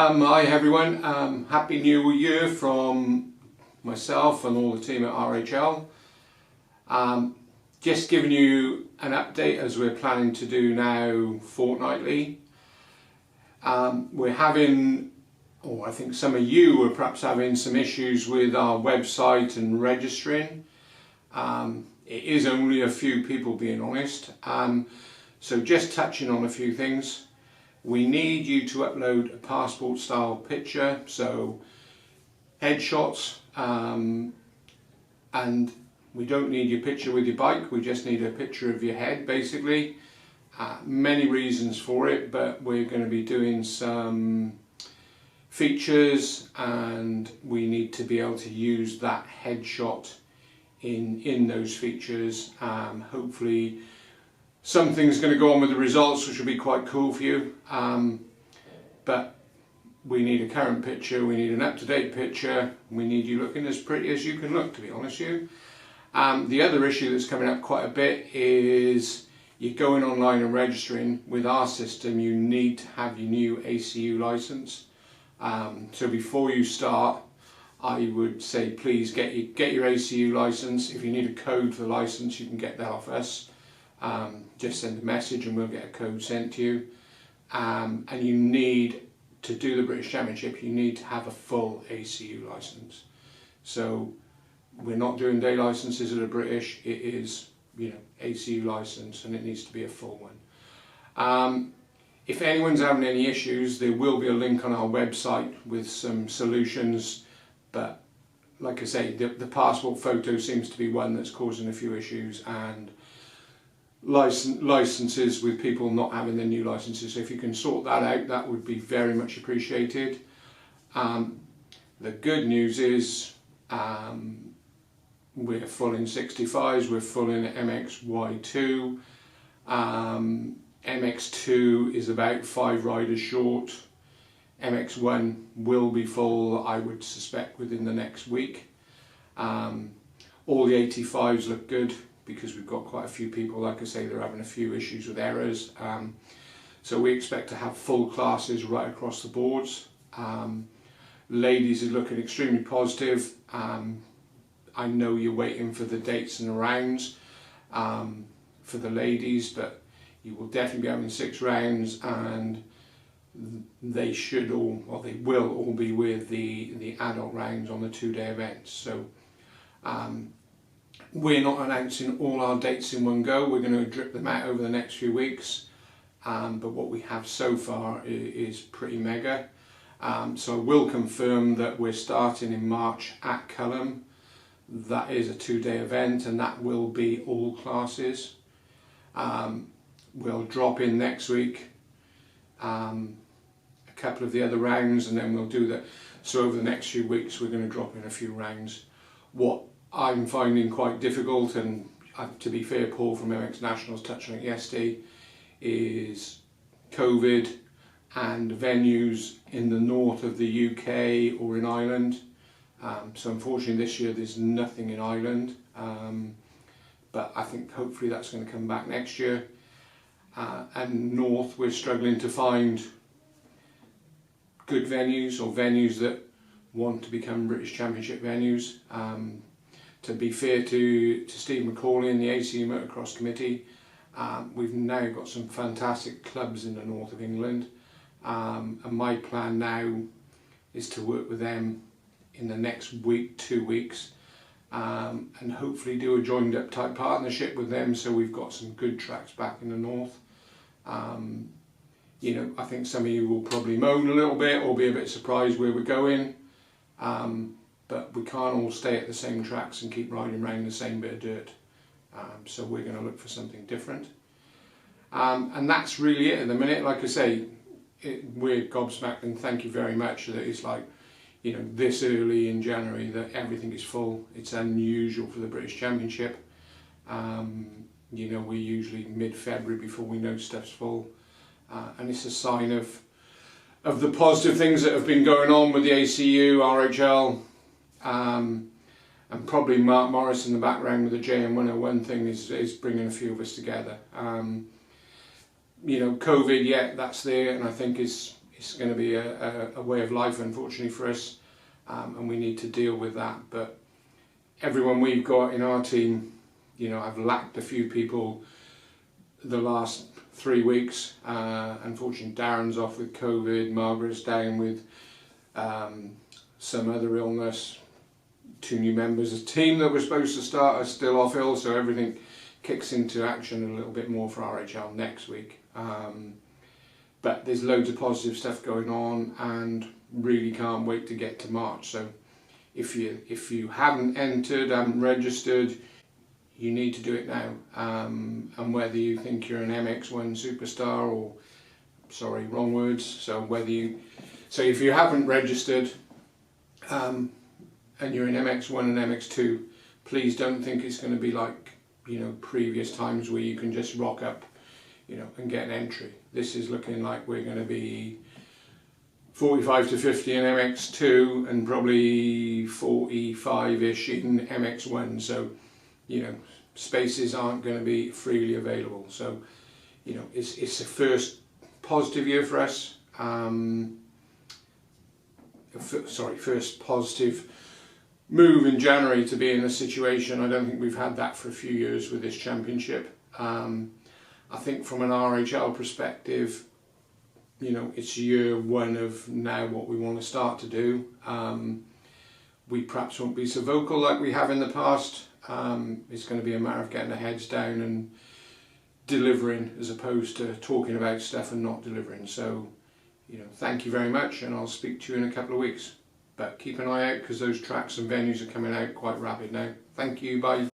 Hi everyone, Happy New Year from myself and all the team at RHL. Just giving you an update as we're planning to do now fortnightly. We're having, or I think some of you are perhaps having some issues with our website and registering. It is only a few people, being honest. So just touching on a few things. We need you to upload a passport style picture, so headshots, and we don't need your picture with your bike, we just need a picture of your head basically. Many reasons for it, but we're going to be doing some features and we need to be able to use that headshot in those features. Hopefully something's going to go on with the results which will be quite cool for you, but we need a current picture, we need an up-to-date picture, we need you looking as pretty as you can look, to be honest with you. The other issue that's coming up quite a bit is you're going online and registering. With our system you need to have your new ACU licence, so before you start I would say please get your ACU licence. If you need a code for the licence you can get that off us. Just send a message and we'll get a code sent to you, and you need to do the British Championship, you need to have a full ACU licence. So we're not doing day licences that are British, it is, you know, ACU licence, and it needs to be a full one. If anyone's having any issues, there will be a link on our website with some solutions, but like I say, the passport photo seems to be one that's causing a few issues, and licenses with people not having their new licenses. So if you can sort that out, that would be very much appreciated. The good news is we're full in 65s, we're full in MXY2. MX2 is about 5 riders short. MX1 will be full, I would suspect, within the next week. All the 85s look good, because we've got quite a few people, like I say, they're having a few issues with errors. So we expect to have full classes right across the boards. Ladies is looking extremely positive. I know you're waiting for the dates and the rounds for the ladies, but you will definitely be having 6 rounds, and they should all, or they will all be with the adult rounds on the 2-day events. So we're not announcing all our dates in one go, we're going to drip them out over the next few weeks, but what we have so far is pretty mega. So I will confirm that we're starting in March at Culham. That is a 2-day event and that will be all classes. We'll drop in next week a couple of the other rounds, and then we'll do that. So over the next few weeks we're going to drop in a few rounds. What I'm finding quite difficult, and to be fair, Paul from MX Nationals touched on it yesterday, is COVID and venues in the north of the UK or in Ireland. So unfortunately this year there's nothing in Ireland, but I think hopefully that's going to come back next year. And north we're struggling to find good venues, or venues that want to become British Championship venues. To be fair to Steve McCauley and the ACU Motocross Committee, we've now got some fantastic clubs in the north of England, and my plan now is to work with them in the next week, 2 weeks, and hopefully do a joined up type partnership with them, so we've got some good tracks back in the north. You know, I think some of you will probably moan a little bit or be a bit surprised where we're going, but we can't all stay at the same tracks and keep riding around the same bit of dirt. So we're going to look for something different. And that's really it at the minute. Like I say, we're gobsmacked, and thank you very much that it's like, you know, this early in January that everything is full. It's unusual for the British Championship. You know, we're usually mid-February before we know stuff's full. And it's a sign of the positive things that have been going on with the ACU, RHL, and probably Mark Morris in the background with the JM101 thing is bringing a few of us together. You know, COVID, yeah, that's there, and I think is it's going to be a way of life, unfortunately for us, and we need to deal with that. But everyone we've got in our team, you know, I've lacked a few people the last 3 weeks. Unfortunately, Darren's off with COVID, Margaret's down with some other illness. 2 new members of the team that were supposed to start are still off ill, so everything kicks into action a little bit more for RHL next week. But there's loads of positive stuff going on, and really can't wait to get to March. So if you haven't entered, haven't registered, you need to do it now. And whether you think you're an MX1 superstar, or, sorry, wrong words. So if you haven't registered, and you're in MX1 and MX2, please don't think it's going to be like, you know, previous times where you can just rock up, you know, and get an entry. This is looking like we're going to be 45 to 50 in MX2 and probably 45-ish in MX1. So, you know, spaces aren't going to be freely available. So, you know, it's a first positive year for us. First positive move in January to be in a situation. I don't think we've had that for a few years with this championship. I think from an RHL perspective, you know, it's year 1 of now what we want to start to do. We perhaps won't be so vocal like we have in the past. It's going to be a matter of getting our heads down and delivering, as opposed to talking about stuff and not delivering. So, you know, thank you very much, and I'll speak to you in a couple of weeks. But keep an eye out, because those tracks and venues are coming out quite rapid now. Thank you, bye.